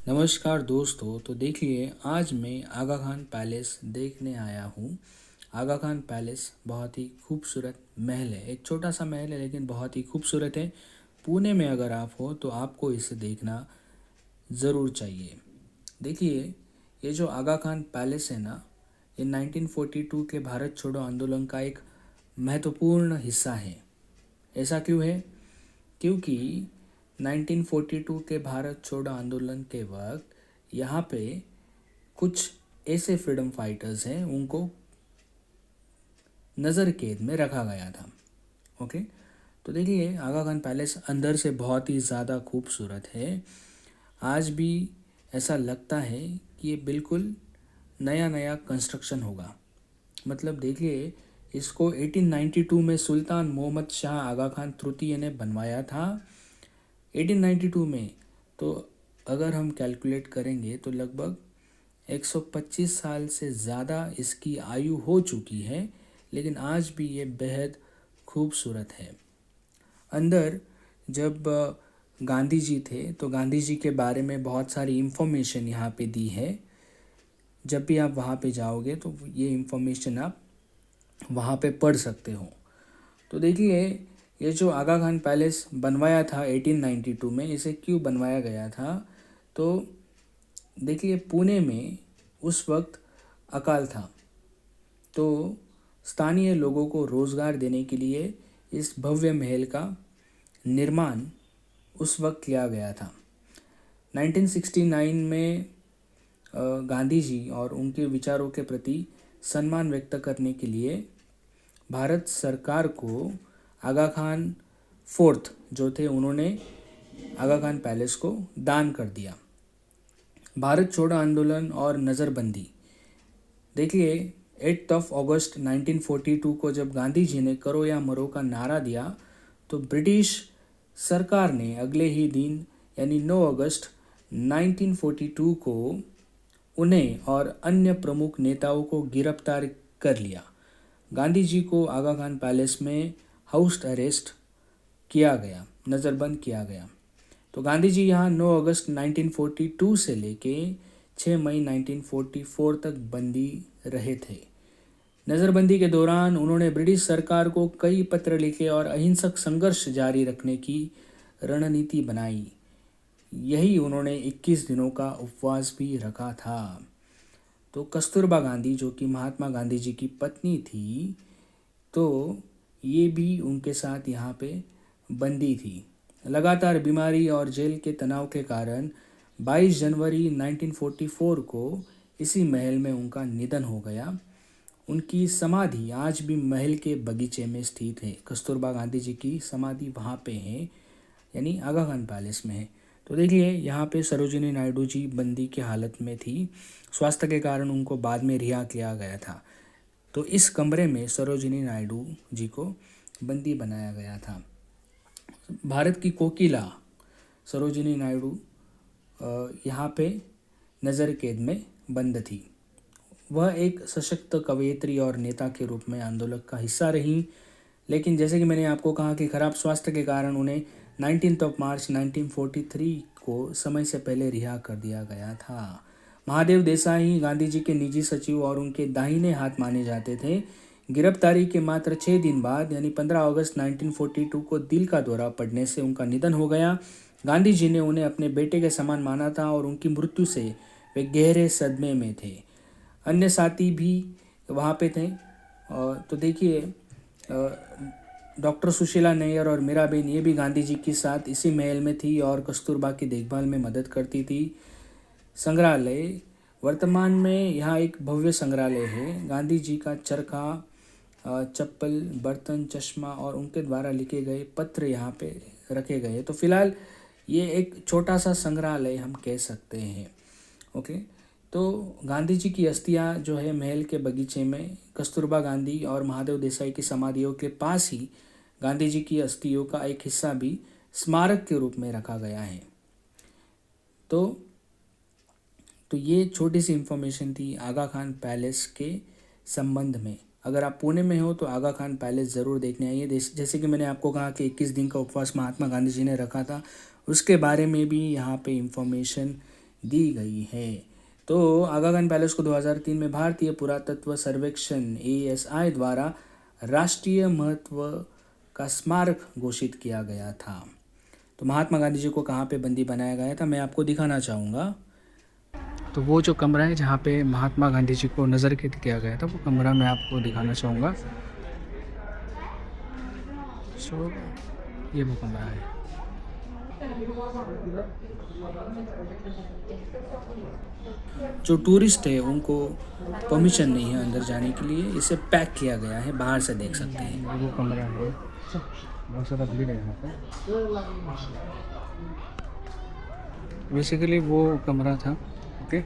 नमस्कार दोस्तों। तो देखिए, आज मैं आगा खान पैलेस देखने आया हूँ। आगा खान पैलेस बहुत ही खूबसूरत महल है। एक छोटा सा महल है लेकिन बहुत ही खूबसूरत है। पुणे में अगर आप हो तो आपको इसे देखना ज़रूर चाहिए। देखिए, ये जो आगा खान पैलेस है ना, ये 1942 के भारत छोड़ो आंदोलन का एक महत्वपूर्ण हिस्सा है। ऐसा क्यों है? क्योंकि 1942 के भारत छोड़ो आंदोलन के वक्त यहाँ पे कुछ ऐसे फ्रीडम फाइटर्स हैं, उनको नज़र कैद में रखा गया था। ओके, तो देखिए, आगा खान पैलेस अंदर से बहुत ही ज़्यादा खूबसूरत है। आज भी ऐसा लगता है कि ये बिल्कुल नया नया कंस्ट्रक्शन होगा। मतलब देखिए, इसको 1892 में सुल्तान मोहम्मद शाह आगा खान तृतीय ने बनवाया था। 1892 में, तो अगर हम कैलकुलेट करेंगे तो लगभग 125 साल से ज़्यादा इसकी आयु हो चुकी है, लेकिन आज भी ये बेहद खूबसूरत है। अंदर जब गांधी जी थे तो गांधी जी के बारे में बहुत सारी इन्फॉर्मेशन यहाँ पे दी है। जब भी आप वहाँ पे जाओगे तो ये इन्फॉर्मेशन आप वहाँ पे पढ़ सकते हो। तो देखिए, ये जो आगा खान पैलेस बनवाया था 1892 में, इसे क्यों बनवाया गया था? तो देखिए, पुणे में उस वक्त अकाल था, तो स्थानीय लोगों को रोज़गार देने के लिए इस भव्य महल का निर्माण उस वक्त किया गया था। 1969 में गांधी जी और उनके विचारों के प्रति सम्मान व्यक्त करने के लिए भारत सरकार को आगा खान फोर्थ जो थे, उन्होंने आगा खान पैलेस को दान कर दिया। भारत छोड़ो आंदोलन और नज़रबंदी। देखिए, 8 अगस्त 1942 को जब गांधी जी ने करो या मरो का नारा दिया, तो ब्रिटिश सरकार ने अगले ही दिन यानी 9 अगस्त 1942 को उन्हें और अन्य प्रमुख नेताओं को गिरफ्तार कर लिया। गांधी जी को आगा खान पैलेस में हाउस अरेस्ट किया गया, नज़रबंद किया गया। तो गांधी जी यहाँ 9 अगस्त 1942 से लेके 6 मई 1944 तक बंदी रहे थे। नज़रबंदी के दौरान उन्होंने ब्रिटिश सरकार को कई पत्र लिखे और अहिंसक संघर्ष जारी रखने की रणनीति बनाई। यही उन्होंने 21 दिनों का उपवास भी रखा था। तो कस्तूरबा गांधी, जो कि महात्मा गांधी जी की पत्नी थी, तो ये भी उनके साथ यहाँ पे बंदी थी। लगातार बीमारी और जेल के तनाव के कारण 22 जनवरी 1944 को इसी महल में उनका निधन हो गया। उनकी समाधि आज भी महल के बगीचे में स्थित है। कस्तूरबा गांधी जी की समाधि वहाँ पे है, यानी आगा खान पैलेस में है। तो देखिए, यहाँ पे सरोजिनी नायडू जी बंदी की हालत में थी। स्वास्थ्य के कारण उनको बाद में रिहा किया गया था। तो इस कमरे में सरोजिनी नायडू जी को बंदी बनाया गया था। भारत की कोकिला सरोजिनी नायडू यहाँ पे नज़र कैद में बंद थी। वह एक सशक्त कवयित्री और नेता के रूप में आंदोलन का हिस्सा रही, लेकिन जैसे कि मैंने आपको कहा कि खराब स्वास्थ्य के कारण उन्हें 19 मार्च 1943 को समय से पहले रिहा कर दिया गया था। महादेव देसाई गांधी जी के निजी सचिव और उनके दाहिने हाथ माने जाते थे। गिरफ्तारी के मात्र 6 दिन बाद यानी 15 अगस्त 1942 को दिल का दौरा पड़ने से उनका निधन हो गया। गांधी जी ने उन्हें अपने बेटे के समान माना था और उनकी मृत्यु से वे गहरे सदमे में थे। अन्य साथी भी वहाँ पे थे। तो देखिए, डॉक्टर सुशीला नैयर और मीराबेन, ये भी गांधी जी के साथ इसी महल में थी और कस्तूरबा की देखभाल में मदद करती थी। संग्रहालय, वर्तमान में यहाँ एक भव्य संग्रहालय है। गांधी जी का चरखा, चप्पल, बर्तन, चश्मा और उनके द्वारा लिखे गए पत्र यहाँ पे रखे गए। तो फिलहाल ये एक छोटा सा संग्रहालय हम कह सकते हैं। ओके, तो गांधी जी की अस्थियाँ जो है महल के बगीचे में कस्तूरबा गांधी और महादेव देसाई की समाधियों के पास ही गांधी जी की अस्थियों का एक हिस्सा भी स्मारक के रूप में रखा गया है। तो ये छोटी सी इन्फॉर्मेशन थी आगा खान पैलेस के संबंध में। अगर आप पुणे में हो तो आगा खान पैलेस ज़रूर देखने आइए। जैसे कि मैंने आपको कहा कि 21 दिन का उपवास महात्मा गांधी जी ने रखा था, उसके बारे में भी यहाँ पे इन्फॉर्मेशन दी गई है। तो आगा खान पैलेस को 2003 में भारतीय पुरातत्व सर्वेक्षण ASI द्वारा राष्ट्रीय महत्व का स्मारक घोषित किया गया था। तो महात्मा गांधी जी को कहाँ पे बंदी बनाया गया था, मैं आपको दिखाना चाहूँगा। तो वो जो कमरा है जहाँ पे महात्मा गांधी जी को नज़र कैद किया गया था, वो कमरा मैं आपको दिखाना चाहूँगा। सो ये वो कमरा है। जो टूरिस्ट है उनको परमिशन नहीं है अंदर जाने के लिए, इसे पैक किया गया है, बाहर से देख सकते हैं। वो कमरा है, बहुत सारा भीड़ है यहाँ पे। बेसिकली वो कमरा था, ओके।